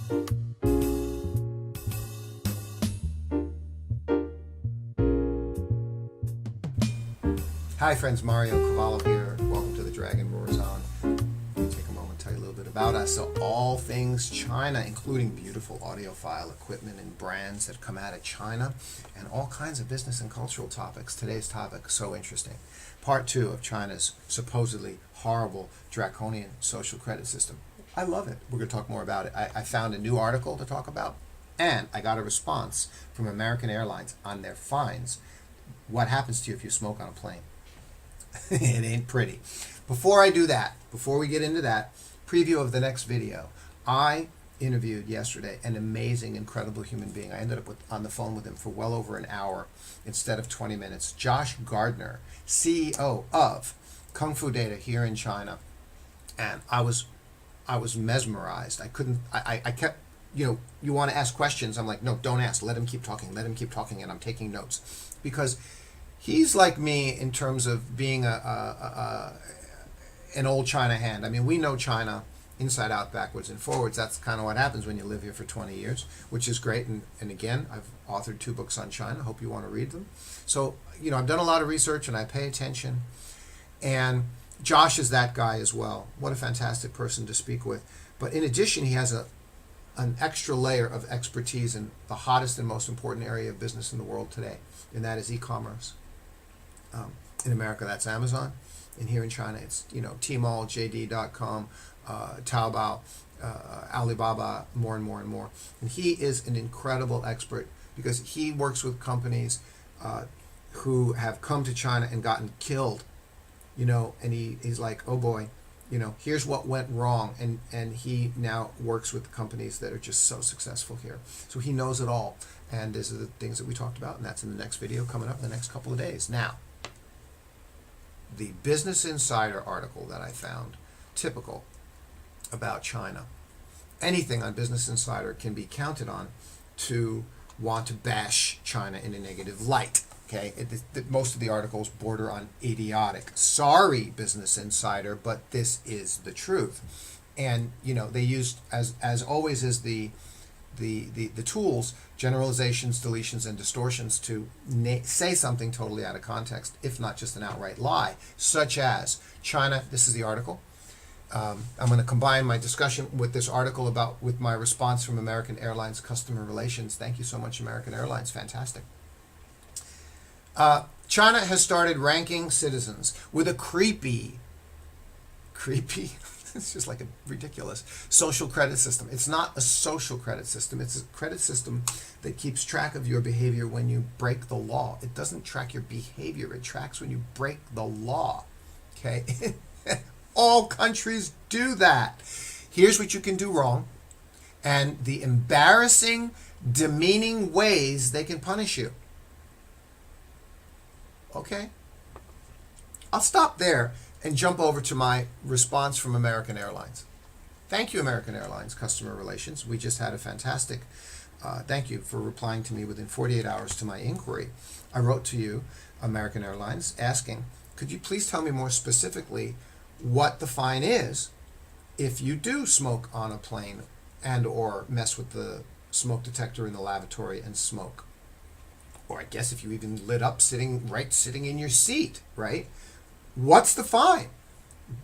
Hi friends, Mario Cavallo here. Welcome to The Dragon Roars On. Let me take a moment to tell you a little bit about us. So all things China, including beautiful audiophile equipment and brands that come out of China, and all kinds of business and cultural topics. Today's topic, so interesting. Part 2 of China's supposedly horrible Draconian social credit system. I love it. We're going to talk more about it. I found a new article to talk about, and I got a response from American Airlines on their fines. What happens to you if you smoke on a plane? It ain't pretty. Before I do that, before we get into that, preview of the next video. I interviewed yesterday an amazing, incredible human being. I ended up on the phone with him for well over an hour instead of 20 minutes. Josh Gardner, CEO of Kung Fu Data here in China. And I was mesmerized. I kept, you want to ask questions. I'm like, no, don't ask. Let him keep talking. Let him keep talking. And I'm taking notes because he's like me in terms of being an old China hand. I mean, we know China inside out, backwards and forwards. That's kind of what happens when you live here for 20 years, which is great. And again, I've authored 2 books on China. Hope you want to read them. So, I've done a lot of research and I pay attention. And Josh is that guy as well. What a fantastic person to speak with. But in addition, he has an extra layer of expertise in the hottest and most important area of business in the world today, and that is e-commerce. In America, that's Amazon. And here in China, it's, Tmall, JD.com, Taobao, Alibaba, more and more and more. And he is an incredible expert because he works with companies who have come to China and gotten killed, and he's like, oh boy, here's what went wrong. And he now works with companies that are just so successful here. So he knows it all. And these are the things that we talked about, and that's in the next video coming up in the next couple of days. Now, the Business Insider article that I found, typical about China. Anything on Business Insider can be counted on to want to bash China in a negative light. Okay, most of the articles border on idiotic. Sorry, Business Insider, but this is the truth. And they used as always is the tools, generalizations, deletions, and distortions to say something totally out of context, if not just an outright lie, such as China. This is the article. I'm going to combine my discussion with this article with my response from American Airlines Customer Relations. Thank you so much, American Airlines. Fantastic. China has started ranking citizens with a creepy, it's just like a ridiculous social credit system. It's not a social credit system. It's a credit system that keeps track of your behavior when you break the law. It doesn't track your behavior. It tracks when you break the law. Okay? All countries do that. Here's what you can do wrong and the embarrassing, demeaning ways they can punish you. Okay? I'll stop there and jump over to my response from American Airlines. Thank you, American Airlines Customer Relations. We just had a fantastic thank you for replying to me within 48 hours to my inquiry. I wrote to you, American Airlines, asking, could you please tell me more specifically what the fine is if you do smoke on a plane and or mess with the smoke detector in the lavatory and smoke? Or I guess if you even lit up sitting in your seat, right? What's the fine?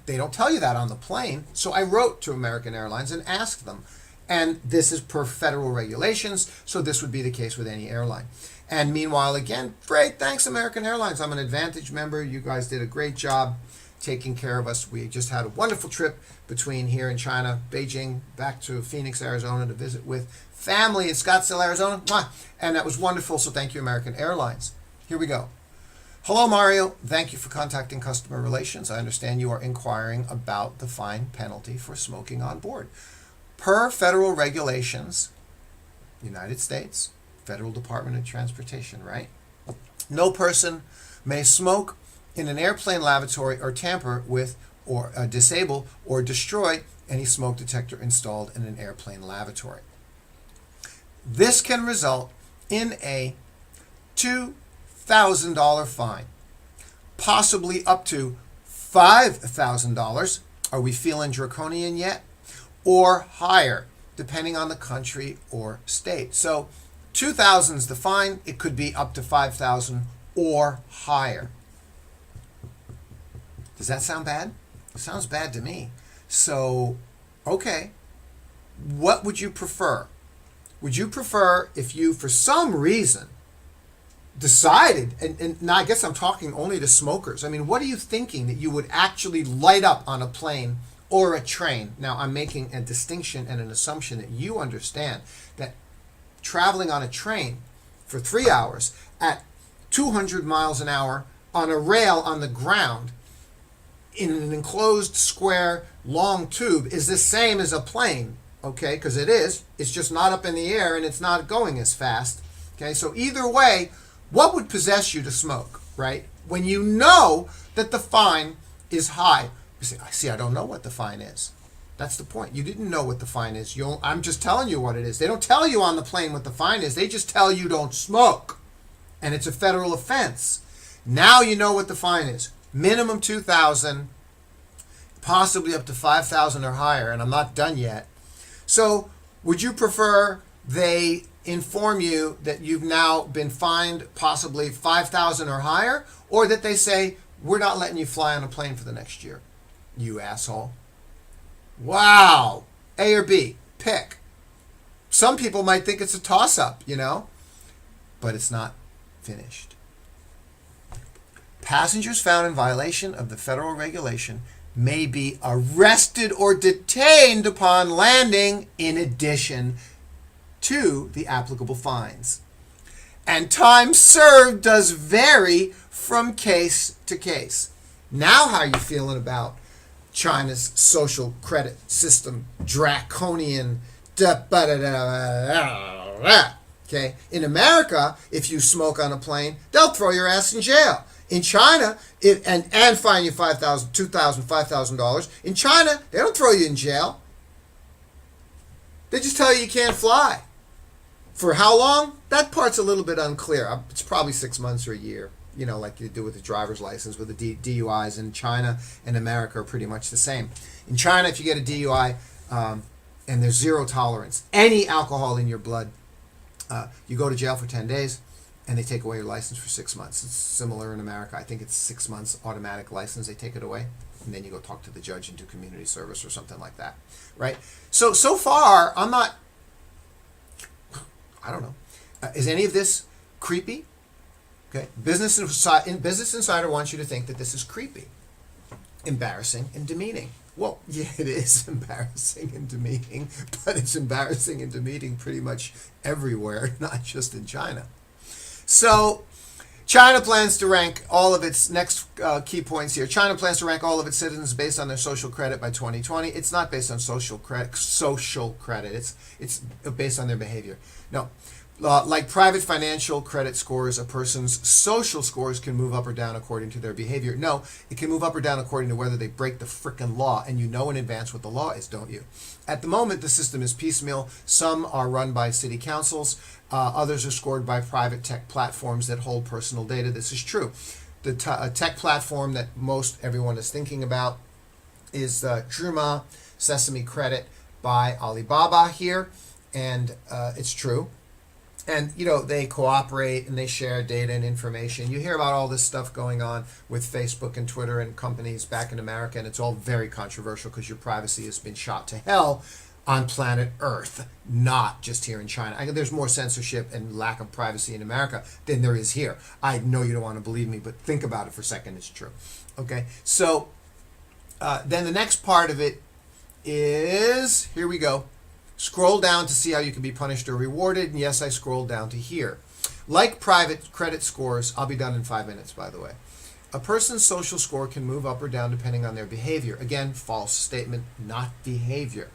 They don't tell you that on the plane. So I wrote to American Airlines and asked them. And this is per federal regulations, so this would be the case with any airline. And meanwhile, again, great, thanks American Airlines. I'm an Advantage member. You guys did a great job taking care of us. We just had a wonderful trip between here in China, Beijing, back to Phoenix, Arizona to visit with family in Scottsdale, Arizona. And that was wonderful, so thank you, American Airlines. Here we go. Hello, Mario. Thank you for contacting Customer Relations. I understand you are inquiring about the fine penalty for smoking on board. Per federal regulations, United States, Federal Department of Transportation, right? No person may smoke in an airplane lavatory or tamper with or disable or destroy any smoke detector installed in an airplane lavatory. This can result in a $2,000 fine, possibly up to $5,000. Are we feeling draconian yet? Or higher depending on the country or state. So 2,000 is the fine. It could be up to 5,000 or higher. Does that sound bad? It sounds bad to me. So, okay, what would you prefer? Would you prefer if you, for some reason, decided, and now I guess I'm talking only to smokers. I mean, what are you thinking that you would actually light up on a plane or a train? Now, I'm making a distinction and an assumption that you understand that traveling on a train for 3 hours at 200 miles an hour on a rail on the ground in an enclosed square long tube is the same as a plane, okay? Because it is. It's just not up in the air and it's not going as fast, okay? So either way, what would possess you to smoke, right? When you know that the fine is high. You say, see, I don't know what the fine is. That's the point. You didn't know what the fine is. I'm just telling you what it is. They don't tell you on the plane what the fine is. They just tell you don't smoke. And it's a federal offense. Now you know what the fine is. Minimum 2,000, possibly up to 5,000 or higher, and I'm not done yet. So would you prefer they inform you that you've now been fined possibly 5,000 or higher, or that they say, we're not letting you fly on a plane for the next year, you asshole? Wow. A or B, pick. Some people might think it's a toss-up, but it's not finished. Passengers found in violation of the federal regulation may be arrested or detained upon landing in addition to the applicable fines. And time served does vary from case to case. Now how are you feeling about China's social credit system? Draconian. Okay? In America, if you smoke on a plane, they'll throw your ass in jail. In China, and fine you $5,000, $2,000, $5,000. In China, they don't throw you in jail. They just tell you can't fly. For how long? That part's a little bit unclear. It's probably 6 months or a year, like you do with the driver's license, with the DUIs. In China and America are pretty much the same. In China, if you get a DUI and there's zero tolerance, any alcohol in your blood, you go to jail for 10 days and they take away your license for 6 months. It's similar in America. I think it's 6 months automatic license. They take it away. And then you go talk to the judge and do community service or something like that, right? So far, I don't know. Is any of this creepy? Okay. Business Insider wants you to think that this is creepy, embarrassing, and demeaning. Well, yeah, it is embarrassing and demeaning, but it's embarrassing and demeaning pretty much everywhere, not just in China. So China plans to rank all of its next key points here. China plans to rank all of its citizens based on their social credit by 2020. It's not based on social credit. It's based on their behavior. No. Like private financial credit scores, a person's social scores can move up or down according to their behavior. No, it can move up or down according to whether they break the frickin' law, and you know in advance what the law is, don't you? At the moment, the system is piecemeal. Some are run by city councils. Others are scored by private tech platforms that hold personal data. This is true. The tech platform that most everyone is thinking about is Zhima Sesame Credit by Alibaba here, and it's true. And, they cooperate and they share data and information. You hear about all this stuff going on with Facebook and Twitter and companies back in America, and it's all very controversial because your privacy has been shot to hell on planet Earth, not just here in China. There's more censorship and lack of privacy in America than there is here. I know you don't want to believe me, but think about it for a second. It's true. Okay, so then the next part of it is, here we go. Scroll down to see how you can be punished or rewarded. And yes, I scrolled down to here. Like private credit scores, I'll be done in 5 minutes, by the way. A person's social score can move up or down depending on their behavior. Again, false statement, not behavior.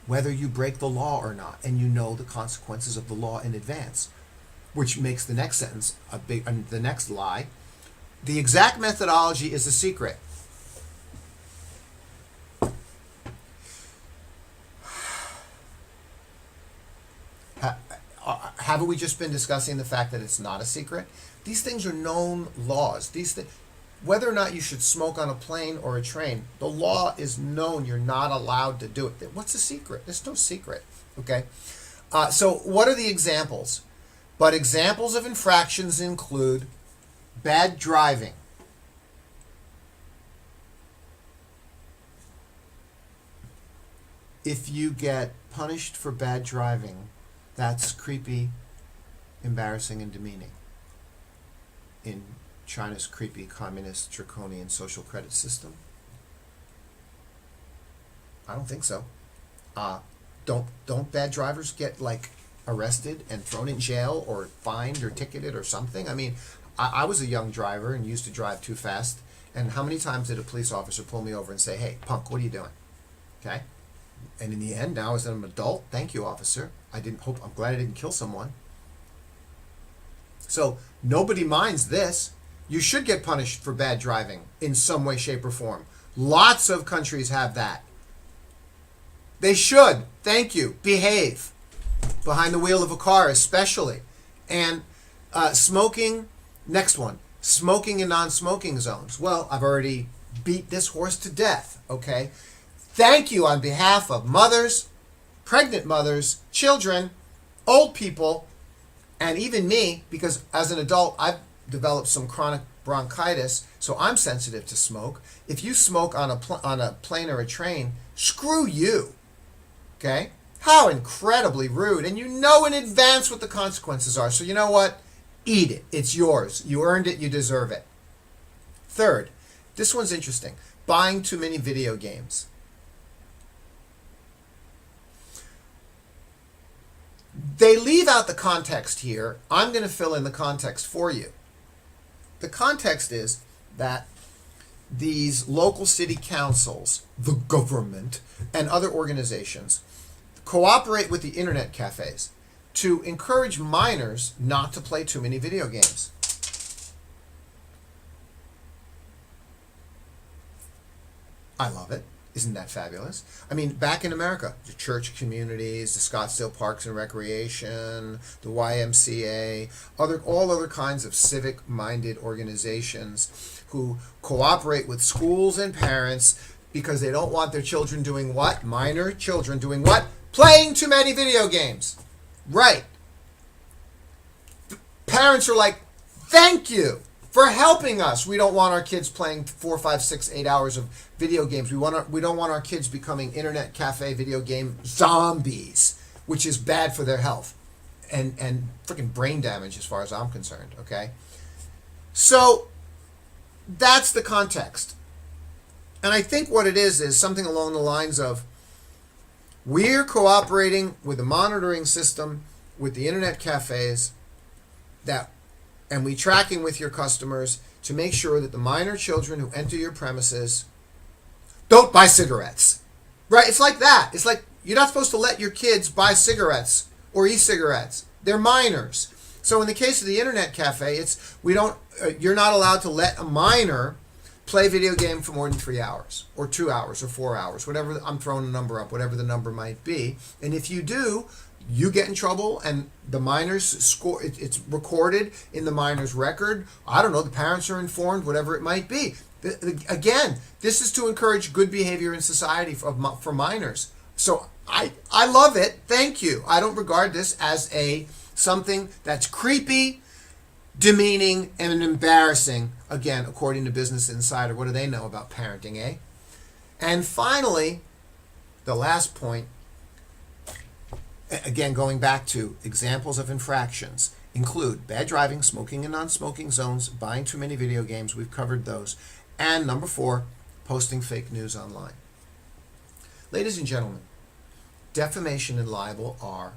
Whether you break the law or not, and you know the consequences of the law in advance, which makes the next sentence the next lie. The exact methodology is a secret. Haven't we just been discussing the fact that it's not a secret? These things are known laws. whether or not you should smoke on a plane or a train, the law is known you're not allowed to do it. What's the secret? There's no secret. Okay. So what are the examples? But examples of infractions include bad driving. If you get punished for bad driving, that's creepy, embarrassing, and demeaning in China's creepy communist draconian social credit system. I don't think so. Don't bad drivers get like arrested and thrown in jail or fined or ticketed or something? I mean, I was a young driver and used to drive too fast. And how many times did a police officer pull me over and say, "Hey, punk, what are you doing?" Okay. And in the end, now as an adult, thank you, officer. I'm glad I didn't kill someone. So nobody minds this. You should get punished for bad driving in some way, shape, or form. Lots of countries have that. They should. Thank you. Behave. Behind the wheel of a car, especially. And smoking, next one. Smoking in non-smoking zones. Well, I've already beat this horse to death, okay? Thank you on behalf of mothers, pregnant mothers, children, old people, and even me, because as an adult, I've developed some chronic bronchitis, so I'm sensitive to smoke. If you smoke on a plane or a train, screw you. Okay? How incredibly rude. And you know in advance what the consequences are. So you know what? Eat it. It's yours. You earned it. You deserve it. Third, this one's interesting. Buying too many video games. They leave out the context here. I'm going to fill in the context for you. The context is that these local city councils, the government, and other organizations cooperate with the internet cafes to encourage minors not to play too many video games. I love it. Isn't that fabulous? I mean, back in America, the church communities, the Scottsdale Parks and Recreation, the YMCA, all other kinds of civic-minded organizations who cooperate with schools and parents because they don't want their children doing what? Minor children doing what? Playing too many video games. Right. Parents are like, thank you for helping us. We don't want our kids playing 4, 5, 6, 8 hours of video games. We don't want our kids becoming internet cafe video game zombies, which is bad for their health and freaking brain damage as far as I'm concerned, okay? So that's the context. And I think what it is something along the lines of, we're cooperating with the monitoring system, with the internet cafes, and we tracking with your customers to make sure that the minor children who enter your premises don't buy cigarettes. Right? It's like that. It's like you're not supposed to let your kids buy cigarettes or e-cigarettes. They're minors. So in the case of the internet cafe, you're not allowed to let a minor play video game for more than 3 hours or 2 hours or 4 hours, whatever. I'm throwing a number up, whatever the number might be. And if you do, you get in trouble, and the minors score. It's recorded in the minor's record. I don't know. The parents are informed, whatever it might be. Again, this is to encourage good behavior in society for minors. So I love it. Thank you. I don't regard this as something that's creepy, demeaning, and embarrassing. Again, according to Business Insider, what do they know about parenting, eh? And finally, the last point. Again, going back to examples of infractions include bad driving, smoking in non-smoking zones, buying too many video games. We've covered those. And number 4, posting fake news online. Ladies and gentlemen, defamation and libel are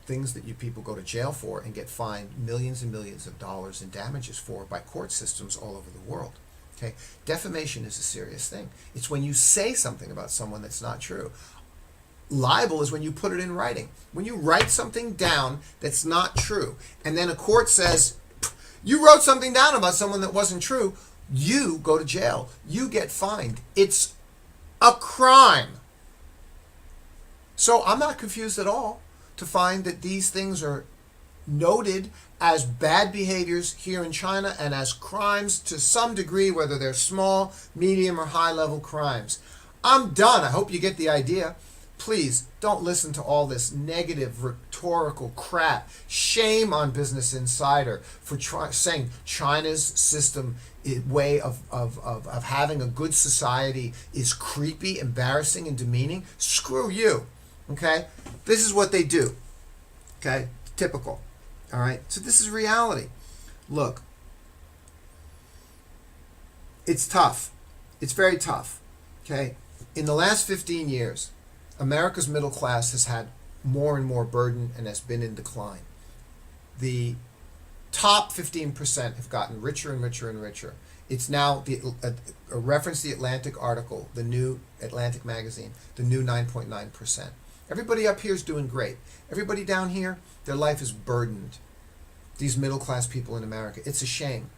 things that you people go to jail for and get fined millions and millions of dollars in damages for by court systems all over the world. Okay? Defamation is a serious thing. It's when you say something about someone that's not true. Libel is when you put it in writing. When you write something down that's not true, and then a court says, you wrote something down about someone that wasn't true, you go to jail. You get fined. It's a crime. So I'm not confused at all to find that these things are noted as bad behaviors here in China and as crimes to some degree, whether they're small, medium, or high-level crimes. I'm done. I hope you get the idea. Please don't listen to all this negative rhetorical crap. Shame on Business Insider for saying China's system, way of having a good society is creepy, embarrassing, and demeaning. Screw you. Okay? This is what they do. Okay? Typical. All right? So this is reality. Look, it's tough. It's very tough. Okay? In the last 15 years, America's middle class has had more and more burden and has been in decline. The top 15% have gotten richer and richer and richer. It's now, a reference the Atlantic article, the new Atlantic magazine, the new 9.9%. Everybody up here is doing great. Everybody down here, their life is burdened. These middle class people in America. It's a shame.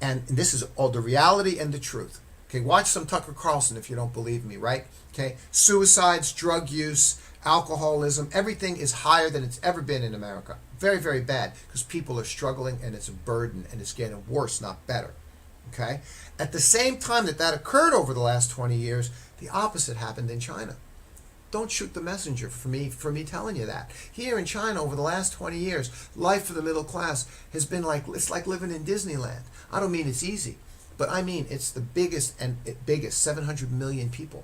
And this is all the reality and the truth. Okay, watch some Tucker Carlson if you don't believe me, right? Okay, suicides, drug use, alcoholism, everything is higher than it's ever been in America. Very, very bad because people are struggling and it's a burden and it's getting worse, not better. Okay? At the same time that occurred over the last 20 years, the opposite happened in China. Don't shoot the messenger for me telling you that. Here in China over the last 20 years, life for the middle class has been it's like living in Disneyland. I don't mean it's easy. But I mean, it's the biggest 700 million people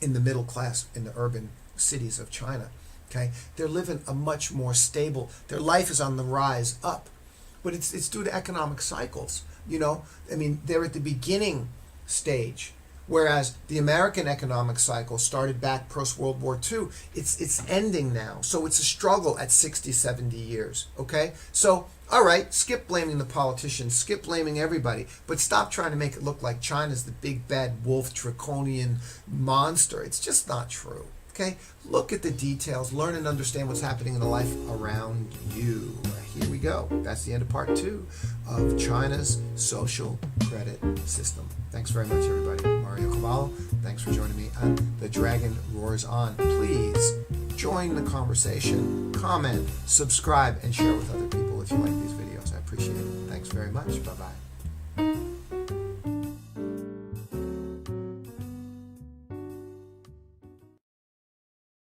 in the middle class in the urban cities of China. Okay, they're living a much more stable. Their life is on the rise up, but it's due to economic cycles. You know, I mean, they're at the beginning stage, whereas the American economic cycle started back post World War II. It's ending now, so it's a struggle at 60, 70 years. Okay, so. All right, skip blaming the politicians, skip blaming everybody, but stop trying to make it look like China's the big bad wolf, draconian monster. It's just not true. Okay? Look at the details, learn and understand what's happening in the life around you. Here we go. That's the end of part 2 of China's social credit system. Thanks very much, everybody. Mario Cavallo, thanks for joining me on The Dragon Roars On. Please join the conversation, comment, subscribe, and share with other people if you like these videos. I appreciate it. Thanks very much. Bye-bye.